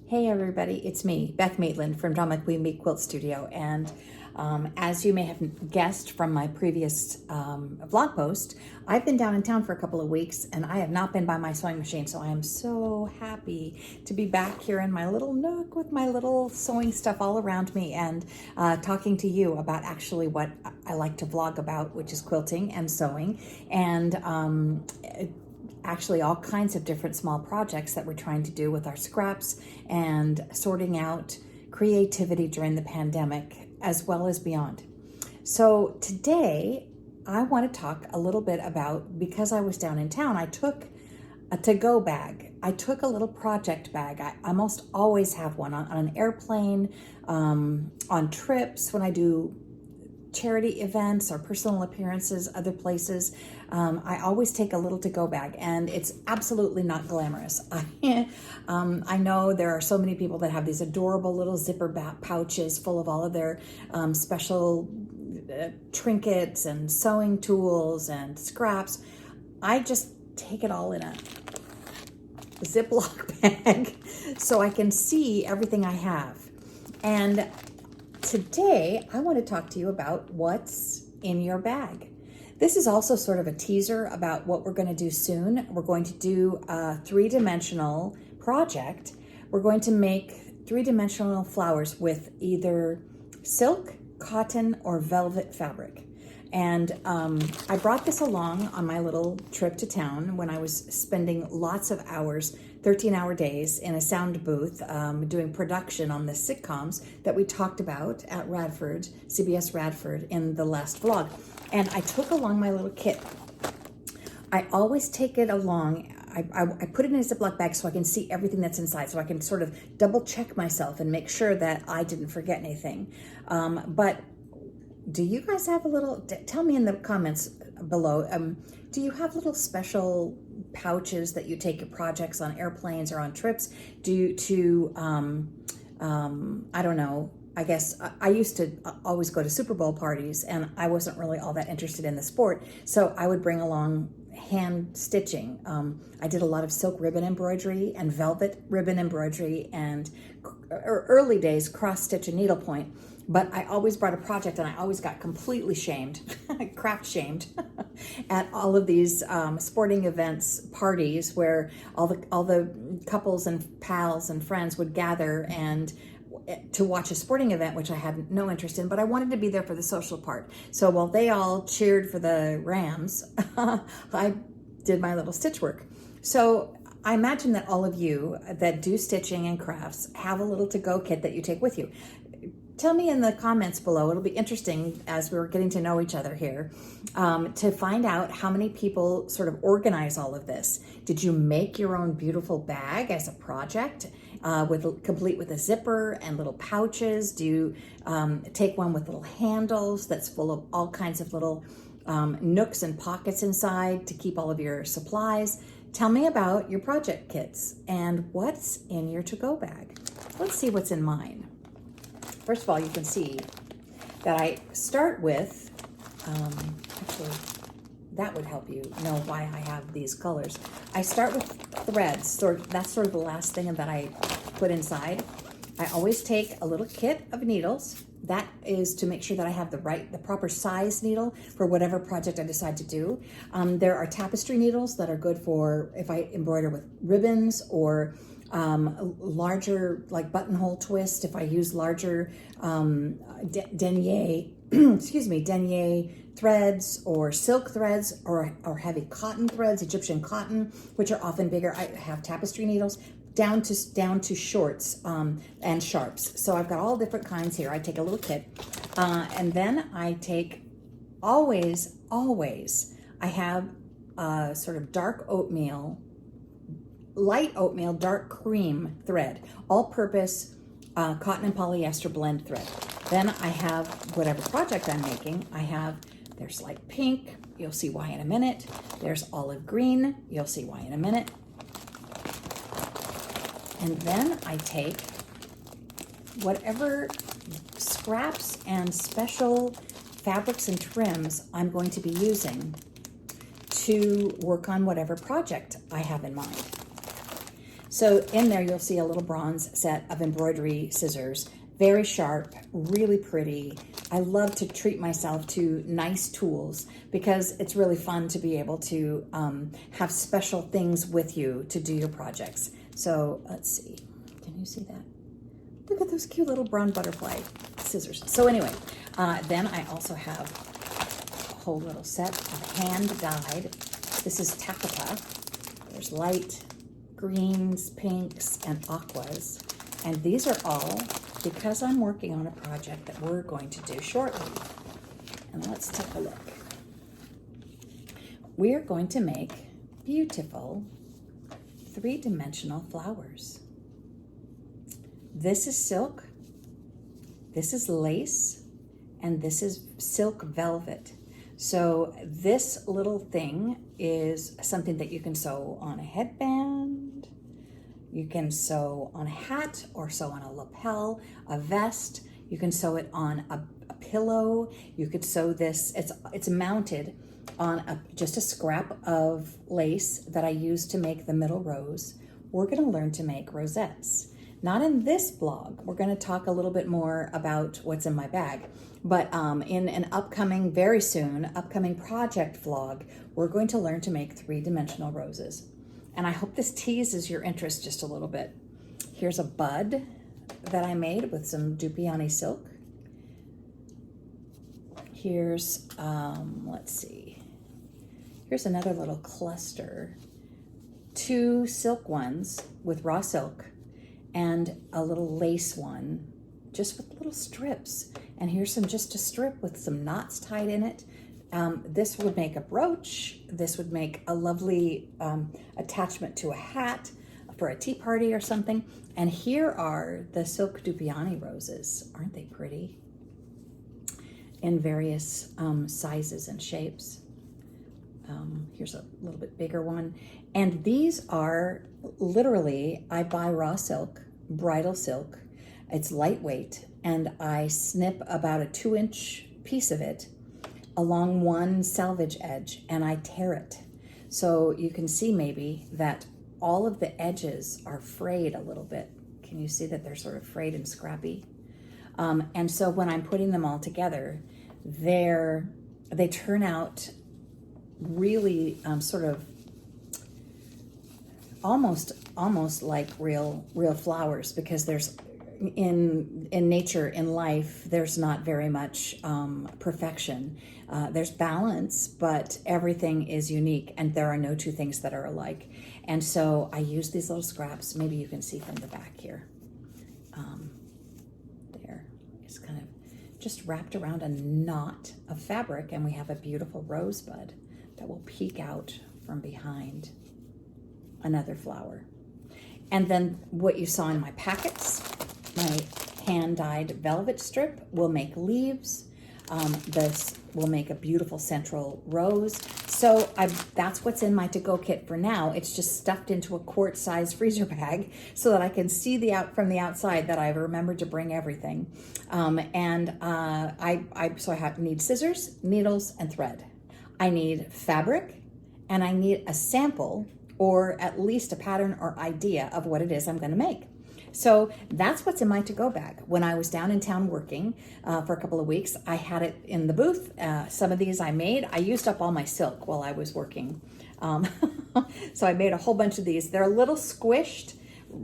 Hey everybody, it's me, Beth Maitland from Drama Queen Bee Quilt Studio, and as you may have guessed from my previous vlog post, I've been down in town for a couple of weeks and I have not been by my sewing machine, so I am so happy to be back here in my little nook with my little sewing stuff all around me and talking to you about actually what I like to vlog about, which is quilting and sewing, and actually all kinds of different small projects that we're trying to do with our scraps and sorting out creativity during the pandemic as well as beyond. So today I want to talk a little bit about, because I was down in town, I took a to-go bag. I took a little project bag. I almost always have one on an airplane, on trips, when I do charity events or personal appearances, other places. I always take a little to-go bag, and it's absolutely not glamorous. I know there are so many people that have these adorable little zipper pouches full of all of their special trinkets and sewing tools and scraps. I just take it all in a Ziploc bag so I can see everything I have. And today, I want to talk to you about what's in your bag. This is also sort of a teaser about what we're going to do soon. We're going to do a three-dimensional project. We're going to make three-dimensional flowers with either silk, cotton, or velvet fabric. And I brought this along on my little trip to town when I was spending lots of hours, 13-hour days in a sound booth doing production on the sitcoms that we talked about at Radford, CBS Radford, in the last vlog. And I took along my little kit. I always take it along. I put it in a Ziploc bag so I can see everything that's inside, so I can sort of double check myself and make sure that I didn't forget anything. But do you guys have a little, tell me in the comments below, do you have little special pouches that you take your projects on airplanes or on trips? I don't know, I guess I used to always go to Super Bowl parties and I wasn't really all that interested in the sport, so I would bring along hand stitching. I did a lot of silk ribbon embroidery and velvet ribbon embroidery and early days cross stitch and needlepoint. But I always brought a project and I always got completely shamed, craft shamed at all of these sporting events, parties where all the couples and pals and friends would gather and to watch a sporting event, which I had no interest in, but I wanted to be there for the social part. So while they all cheered for the Rams, I did my little stitch work. So I imagine that all of you that do stitching and crafts have a little to-go kit that you take with you. Tell me in the comments below. It'll be interesting as we're getting to know each other here to find out how many people sort of organize all of this. Did you make your own beautiful bag as a project complete with a zipper and little pouches? Do you take one with little handles that's full of all kinds of little nooks and pockets inside to keep all of your supplies? Tell me about your project kits and what's in your to-go bag. Let's see what's in mine. First of all, you can see that I start with, actually, that would help you know why I have these colors. I start with threads. That's sort of the last thing that I put inside. I always take a little kit of needles. That is to make sure that I have the proper size needle for whatever project I decide to do. There are tapestry needles that are good for if I embroider with ribbons, or larger, like buttonhole twist, if I use larger denier, denier threads or silk threads, or heavy cotton threads, Egyptian cotton, which are often bigger. I have tapestry needles down to shorts and sharps. So I've got all different kinds here. I take a little kit, and then I take always I have a sort of dark oatmeal, light oatmeal, dark cream thread, all-purpose cotton and polyester blend thread. Then I have whatever project I'm making. There's light pink, you'll see why in a minute. There's olive green, you'll see why in a minute. And then I take whatever scraps and special fabrics and trims I'm going to be using to work on whatever project I have in mind. So in there, you'll see a little bronze set of embroidery scissors, very sharp, really pretty. I love to treat myself to nice tools because it's really fun to be able to have special things with you to do your projects. So let's see, can you see that? Look at those cute little brown butterfly scissors. So anyway, then I also have a whole little set of hand-dyed. This is taffeta. There's light greens, pinks, and aquas. And these are all because I'm working on a project that we're going to do shortly. And let's take a look. We are going to make beautiful three-dimensional flowers. This is silk, this is lace, and this is silk velvet. So this little thing is something that you can sew on a headband, you can sew on a hat or sew on a lapel, a vest. You can sew it on a pillow. You could sew this, it's mounted on just a scrap of lace that I use to make the middle rose. We're gonna learn to make rosettes. Not in this blog. We're gonna talk a little bit more about what's in my bag. But in an upcoming, very soon, upcoming project vlog, we're going to learn to make three-dimensional roses. And I hope this teases your interest just a little bit. Here's a bud that I made with some Dupioni silk. Here's, let's see. Here's another little cluster. 2 silk ones with raw silk and a little lace one just with little strips. And here's just a strip with some knots tied in it. This would make a brooch. This would make a lovely attachment to a hat for a tea party or something. And here are the silk Dupioni roses. Aren't they pretty? In various sizes and shapes. Here's a little bit bigger one. And these are literally, I buy raw silk, bridal silk. It's lightweight, and I snip about a 2-inch piece of it along one selvage edge, and I tear it. So you can see maybe that all of the edges are frayed a little bit. Can you see that they're sort of frayed and scrappy? And so when I'm putting them all together, they turn out really sort of almost like real flowers, because there's in nature, in life, there's not very much perfection. There's balance, but everything is unique, and there are no two things that are alike. And so I use these little scraps. Maybe you can see from the back here. There, it's kind of just wrapped around a knot of fabric, and we have a beautiful rosebud that will peek out from behind another flower. And then what you saw in my packets, my hand-dyed velvet strip will make leaves. This will make a beautiful central rose. So that's what's in my to-go kit for now. It's just stuffed into a quart-sized freezer bag so that I can see from the outside that I've remembered to bring everything. So I need scissors, needles, and thread. I need fabric, and I need a sample, or at least a pattern or idea of what it is I'm going to make. So that's what's in my to-go bag. When I was down in town working for a couple of weeks, I had it in the booth. Some of these I made. I used up all my silk while I was working. So I made a whole bunch of these. They're a little squished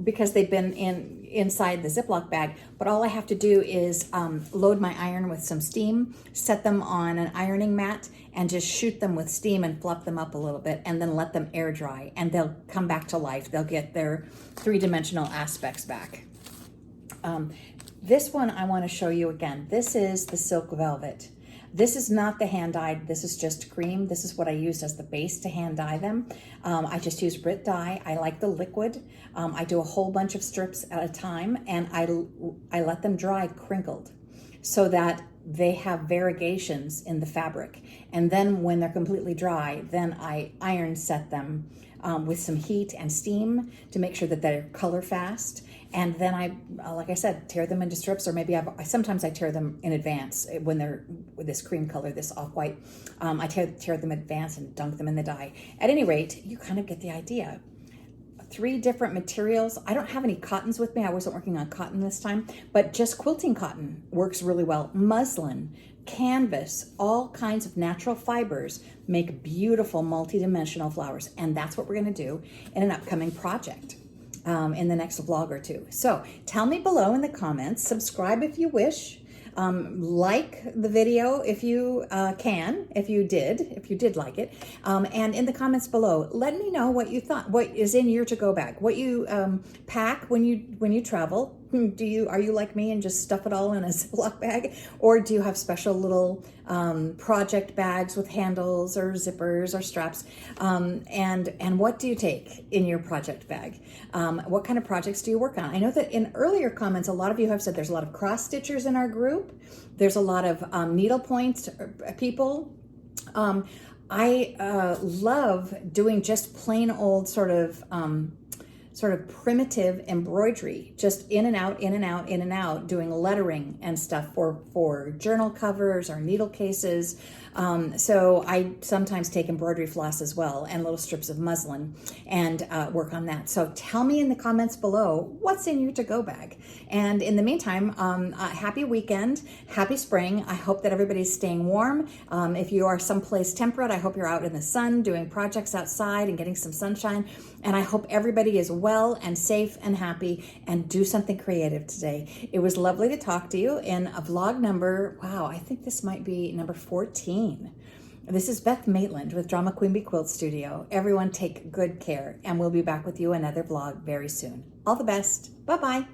because they've been inside the Ziploc bag, but all I have to do is load my iron with some steam, set them on an ironing mat, and just shoot them with steam and fluff them up a little bit, and then let them air dry, and they'll come back to life. They'll get their three-dimensional aspects back. This one I want to show you again. This is the silk velvet. This is not the hand-dyed, this is just cream. This is what I used as the base to hand-dye them. I just use Brit dye. I like the liquid. I do a whole bunch of strips at a time, and I let them dry crinkled so that they have variegations in the fabric. And then when they're completely dry, then I iron set them with some heat and steam to make sure that they're color fast. And then I, like I said, tear them into strips, or maybe sometimes I tear them in advance when they're with this cream color, this off-white. I tear them in advance and dunk them in the dye. At any rate, you kind of get the idea. 3 different materials. I don't have any cottons with me. I wasn't working on cotton this time, but just quilting cotton works really well. Muslin, canvas, all kinds of natural fibers make beautiful multi-dimensional flowers. And that's what we're going to do in an upcoming project in the next vlog or 2. So tell me below in the comments, subscribe if you wish. Like the video if you can, if you did like it, and in the comments below, let me know what you thought, what is in your to-go bag, what you pack when you travel. Are you like me and just stuff it all in a Ziploc bag, or do you have special little project bags with handles or zippers or straps? And what do you take in your project bag? What kind of projects do you work on? I know that in earlier comments, a lot of you have said there's a lot of cross stitchers in our group. There's a lot of needlepoint people. I love doing just plain old sort of primitive embroidery, just in and out, in and out, in and out, doing lettering and stuff for journal covers or needle cases. So I sometimes take embroidery floss as well and little strips of muslin and work on that. So tell me in the comments below what's in your to-go bag. And in the meantime, happy weekend, happy spring. I hope that everybody's staying warm. If you are someplace temperate, I hope you're out in the sun doing projects outside and getting some sunshine. And I hope everybody is well and safe and happy and do something creative today. It was lovely to talk to you in a vlog number, wow, I think this might be number 14. This is Beth Maitland with Drama Queen Bee Quilt Studio. Everyone take good care, and we'll be back with you another vlog very soon. All the best. Bye-bye.